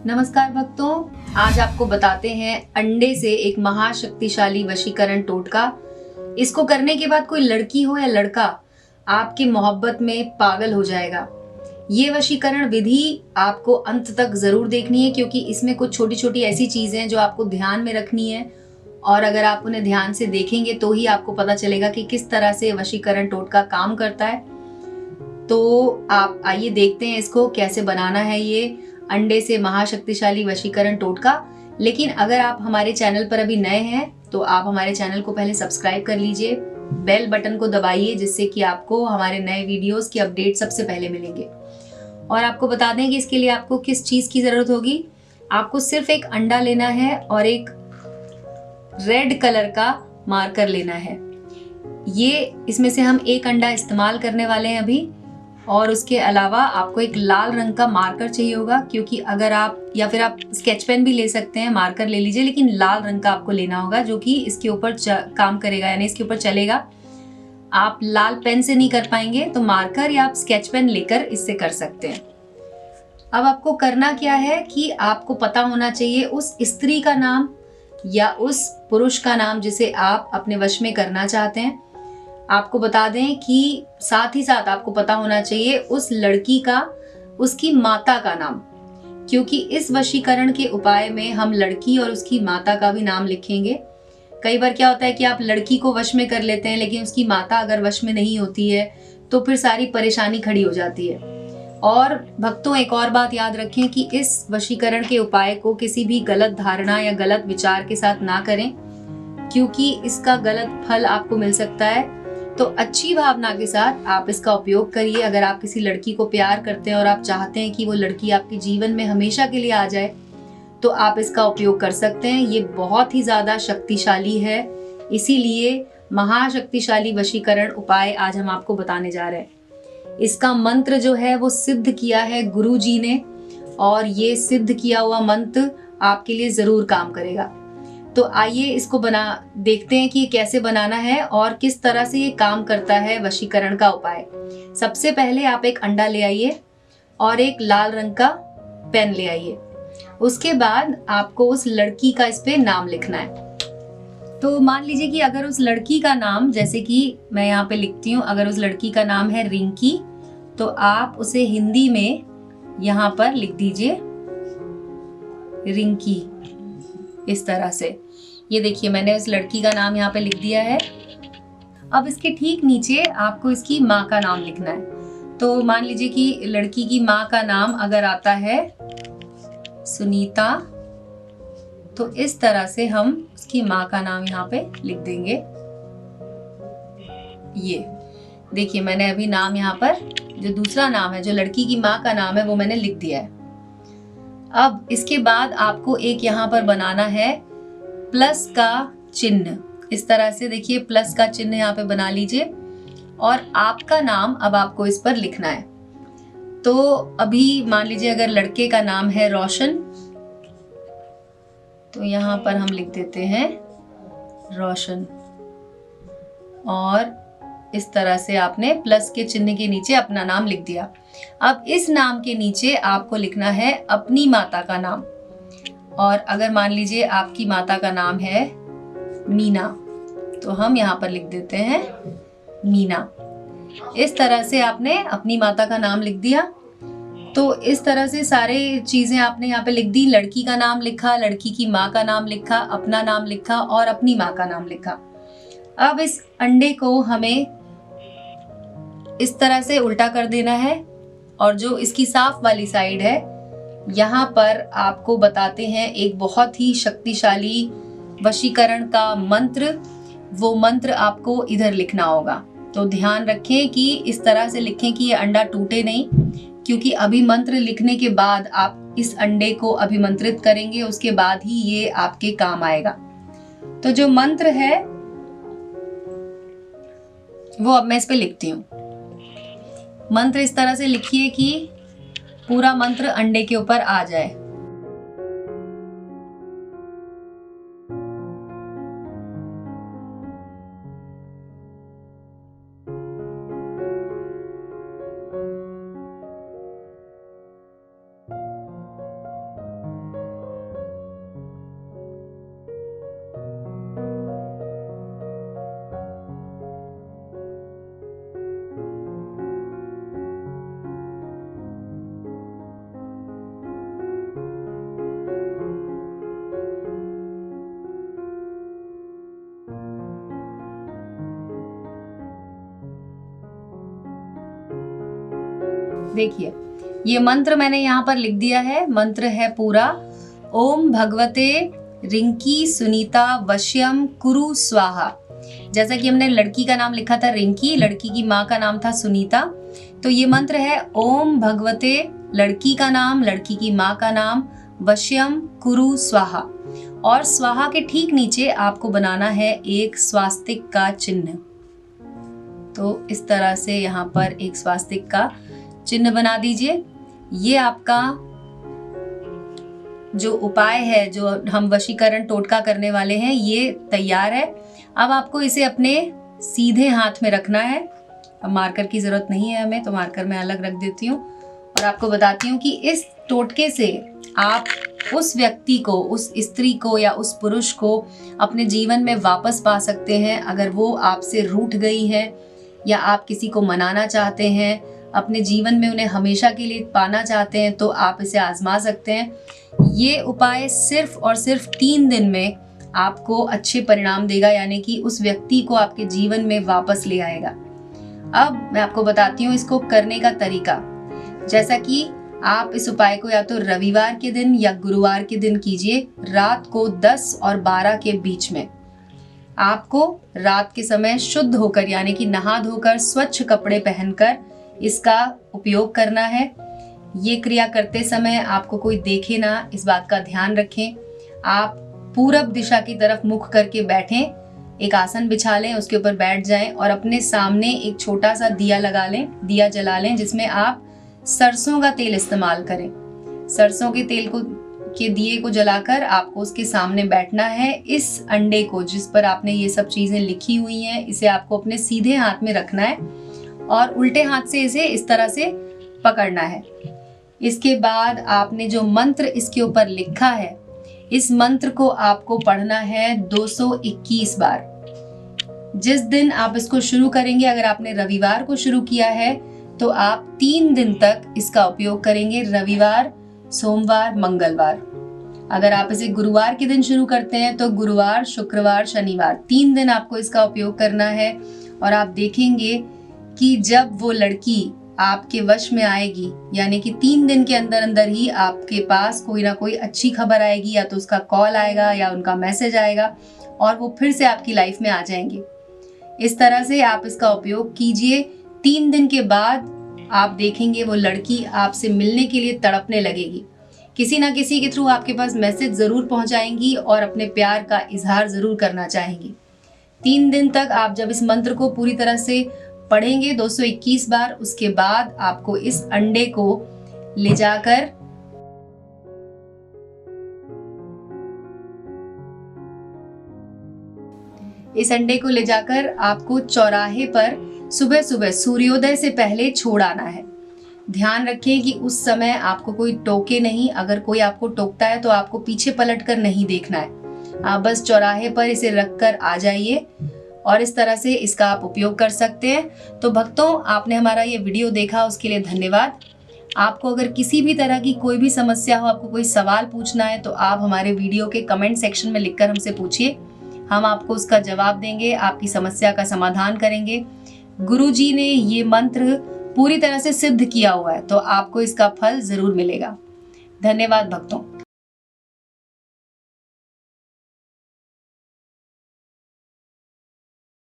नमस्कार भक्तों, आज आपको बताते हैं अंडे से एक महाशक्तिशाली वशीकरण टोटका। इसको करने के बाद कोई लड़की हो या लड़का आपकी मोहब्बत में पागल हो जाएगा। ये वशीकरण विधि आपको अंत तक जरूर देखनी है, क्योंकि इसमें कुछ छोटी छोटी ऐसी चीजें हैं जो आपको ध्यान में रखनी है, और अगर आप उन्हें ध्यान से देखेंगे तो ही आपको पता चलेगा कि किस तरह से वशीकरण टोटका काम करता है। तो आप आइए देखते हैं इसको कैसे बनाना है, ये अंडे से महाशक्तिशाली वशीकरण टोटका। लेकिन अगर आप हमारे चैनल पर अभी नए हैं तो आप हमारे चैनल को पहले सब्सक्राइब कर लीजिए, बेल बटन को दबाइए, जिससे कि आपको हमारे नए वीडियोस की अपडेट सबसे पहले मिलेंगे। और आपको बता दें कि इसके लिए आपको किस चीज की जरूरत होगी। आपको सिर्फ एक अंडा लेना है और एक रेड कलर का मार्कर लेना है। ये इसमें से हम एक अंडा इस्तेमाल करने वाले हैं अभी, और उसके अलावा आपको एक लाल रंग का मार्कर चाहिए होगा, क्योंकि अगर आप या फिर आप स्केच पेन भी ले सकते हैं, मार्कर ले लीजिए, लेकिन लाल रंग का आपको लेना होगा जो कि इसके ऊपर काम करेगा, यानी इसके ऊपर चलेगा। आप लाल पेन से नहीं कर पाएंगे तो मार्कर या आप स्केच पेन लेकर इससे कर सकते हैं। अब आपको करना क्या है कि आपको पता होना चाहिए उस स्त्री का नाम या उस पुरुष का नाम जिसे आप अपने वश में करना चाहते हैं। आपको बता दें कि साथ ही साथ आपको पता होना चाहिए उस लड़की का, उसकी माता का नाम, क्योंकि इस वशीकरण के उपाय में हम लड़की और उसकी माता का भी नाम लिखेंगे। कई बार क्या होता है कि आप लड़की को वश में कर लेते हैं, लेकिन उसकी माता अगर वश में नहीं होती है तो फिर सारी परेशानी खड़ी हो जाती है। और भक्तों, एक और बात याद रखें कि इस वशीकरण के उपाय को किसी भी गलत धारणा या गलत विचार के साथ ना करें, क्योंकि इसका गलत फल आपको मिल सकता है। तो अच्छी भावना के साथ आप इसका उपयोग करिए। अगर आप किसी लड़की को प्यार करते हैं और आप चाहते हैं कि वो लड़की आपके जीवन में हमेशा के लिए आ जाए, तो आप इसका उपयोग कर सकते हैं। ये बहुत ही ज्यादा शक्तिशाली है, इसीलिए महाशक्तिशाली वशीकरण उपाय आज हम आपको बताने जा रहे हैं। इसका मंत्र जो है वो सिद्ध किया है गुरु जी ने, और ये सिद्ध किया हुआ मंत्र आपके लिए जरूर काम करेगा। तो आइए इसको देखते हैं कि ये कैसे बनाना है और किस तरह से ये काम करता है वशीकरण का उपाय। सबसे पहले आप एक अंडा ले आइए और एक लाल रंग का पेन ले आइए। उसके बाद आपको उस लड़की का इस पे नाम लिखना है। तो मान लीजिए कि अगर उस लड़की का नाम, जैसे कि मैं यहाँ पे लिखती हूँ, अगर उस लड़की का नाम है रिंकी, तो आप उसे हिंदी में यहाँ पर लिख दीजिए रिंकी, इस तरह से। ये देखिए, मैंने उस लड़की का नाम यहाँ पे लिख दिया है। अब इसके ठीक नीचे आपको इसकी माँ का नाम लिखना है। तो मान लीजिए कि लड़की की माँ का नाम अगर आता है सुनीता, तो इस तरह से हम उसकी माँ का नाम यहाँ पे लिख देंगे। ये देखिए, मैंने अभी नाम यहाँ पर, जो दूसरा नाम है, जो लड़की की माँ का नाम है, वो मैंने लिख दिया है। अब इसके बाद आपको एक यहाँ पर बनाना है प्लस का चिन्ह। इस तरह से देखिए, प्लस का चिन्ह यहाँ पे बना लीजिए, और आपका नाम अब आपको इस पर लिखना है। तो अभी मान लीजिए अगर लड़के का नाम है रोशन, तो यहाँ पर हम लिख देते हैं रोशन, और इस तरह से आपने प्लस के चिन्ह के नीचे अपना नाम लिख दिया। अब इस नाम के नीचे आपको लिखना है अपनी माता का नाम। और अगर मान लीजिए आपकी माता का नाम है मीना, तो हम यहाँ पर लिख देते हैं मीना। इस तरह से आपने अपनी माता का नाम लिख दिया। तो इस तरह से सारे चीजें आपने यहाँ पे लिख दी। लड़की का नाम लिखा, लड़की की माँ का नाम लिखा, अपना नाम लिखा और अपनी माँ का नाम लिखा। अब इस अंडे को हमें इस तरह से उल्टा कर देना है, और जो इसकी साफ वाली साइड है, यहाँ पर आपको बताते हैं एक बहुत ही शक्तिशाली वशीकरण का मंत्र। वो मंत्र आपको इधर लिखना होगा। तो ध्यान रखें कि इस तरह से लिखें कि ये अंडा टूटे नहीं, क्योंकि अभी मंत्र लिखने के बाद आप इस अंडे को अभिमंत्रित करेंगे, उसके बाद ही ये आपके काम आएगा। तो जो मंत्र है वो अब मैं इस पे लिखती हूँ। मंत्र इस तरह से लिखिए कि पूरा मंत्र अंडे के ऊपर आ जाए। देखिए, ये मंत्र मैंने यहाँ पर लिख दिया है। मंत्र है पूरा, ओम भगवते रिंकी सुनीता वश्यम कुरु स्वाहा। जैसा कि हमने लड़की का नाम लिखा था रिंकी, लड़की की माँ का नाम था सुनीता, तो ये मंत्र है ओम भगवते, लड़की का नाम, लड़की की माँ का नाम, वश्यम कुरु स्वाहा। और स्वाहा के ठीक नीचे आपको बनाना है एक स्वास्तिक का चिन्ह। तो इस तरह से यहाँ पर एक स्वास्तिक का चिन्ह बना दीजिए। ये आपका जो उपाय है, जो हम वशीकरण टोटका करने वाले हैं, ये तैयार है। अब आपको इसे अपने सीधे हाथ में रखना है। अब मार्कर की जरूरत नहीं है हमें, तो मार्कर मैं अलग रख देती हूँ और आपको बताती हूँ कि इस टोटके से आप उस व्यक्ति को, उस स्त्री को या उस पुरुष को अपने जीवन में वापस पा सकते हैं। अगर वो आपसे रूठ गई है या आप किसी को मनाना चाहते हैं, अपने जीवन में उन्हें हमेशा के लिए पाना चाहते हैं, तो आप इसे आजमा सकते हैं। ये उपाय सिर्फ और सिर्फ 3 दिन में आपको अच्छे परिणाम देगा, यानी कि उस व्यक्ति को आपके जीवन में वापस ले आएगा। अब मैं आपको बताती हूँ इसको करने का तरीका। जैसा कि आप इस उपाय को या तो रविवार के दिन या गुरुवार के दिन कीजिए, रात को 10 और 12 के बीच में। आपको रात के समय शुद्ध होकर, यानी कि नहा धोकर स्वच्छ कपड़े पहनकर इसका उपयोग करना है। ये क्रिया करते समय आपको कोई देखे ना, इस बात का ध्यान रखें। आप पूरब दिशा की तरफ मुख करके बैठें, एक आसन बिछा लें, उसके ऊपर बैठ जाएं और अपने सामने एक छोटा सा दिया लगा लें, दिया जला लें, जिसमें आप सरसों का तेल इस्तेमाल करें। सरसों के तेल के दिए को जलाकर आपको उसके सामने बैठना है। इस अंडे को, जिस पर आपने ये सब चीजें लिखी हुई हैं, इसे आपको अपने सीधे हाथ में रखना है और उल्टे हाथ से इसे इस तरह से पकड़ना है। इसके बाद आपने जो मंत्र इसके ऊपर लिखा है, इस मंत्र को आपको पढ़ना है 221 बार। जिस दिन आप इसको शुरू करेंगे, अगर आपने रविवार को शुरू किया है तो आप 3 दिन तक इसका उपयोग करेंगे, रविवार, सोमवार, मंगलवार। अगर आप इसे गुरुवार के दिन शुरू करते हैं तो गुरुवार, शुक्रवार, शनिवार, 3 दिन आपको इसका उपयोग करना है। और आप देखेंगे कि जब वो लड़की आपके वश में आएगी, यानी कि 3 दिन के अंदर अंदर ही आपके पास कोई ना कोई अच्छी खबर आएगी, या तो उसका कॉल आएगा या उनका मैसेज आएगा और वो फिर से आपकी लाइफ में आ जाएंगे। इस तरह से आप इसका उपयोग कीजिए। 3 दिन के बाद आप देखेंगे वो लड़की आपसे मिलने के लिए तड़पने लगेगी, किसी ना किसी के थ्रू आपके पास मैसेज जरूर पहुंचाएंगी और अपने प्यार का इजहार जरूर करना चाहेंगी। 3 दिन तक आप जब इस मंत्र को पूरी तरह से पढ़ेंगे 221 बार, उसके बाद आपको इस अंडे को ले जाकर आपको चौराहे पर सुबह सुबह सूर्योदय से पहले छोड़ आना है। ध्यान रखें कि उस समय आपको कोई टोके नहीं। अगर कोई आपको टोकता है तो आपको पीछे पलट कर नहीं देखना है। आप बस चौराहे पर इसे रखकर आ जाइए और इस तरह से इसका आप उपयोग कर सकते हैं। तो भक्तों, आपने हमारा ये वीडियो देखा, उसके लिए धन्यवाद। आपको अगर किसी भी तरह की कोई भी समस्या हो, आपको कोई सवाल पूछना है, तो आप हमारे वीडियो के कमेंट सेक्शन में लिखकर हमसे पूछिए। हम आपको उसका जवाब देंगे, आपकी समस्या का समाधान करेंगे। गुरुजी ने ये मंत्र पूरी तरह से सिद्ध किया हुआ है, तो आपको इसका फल जरूर मिलेगा। धन्यवाद भक्तों।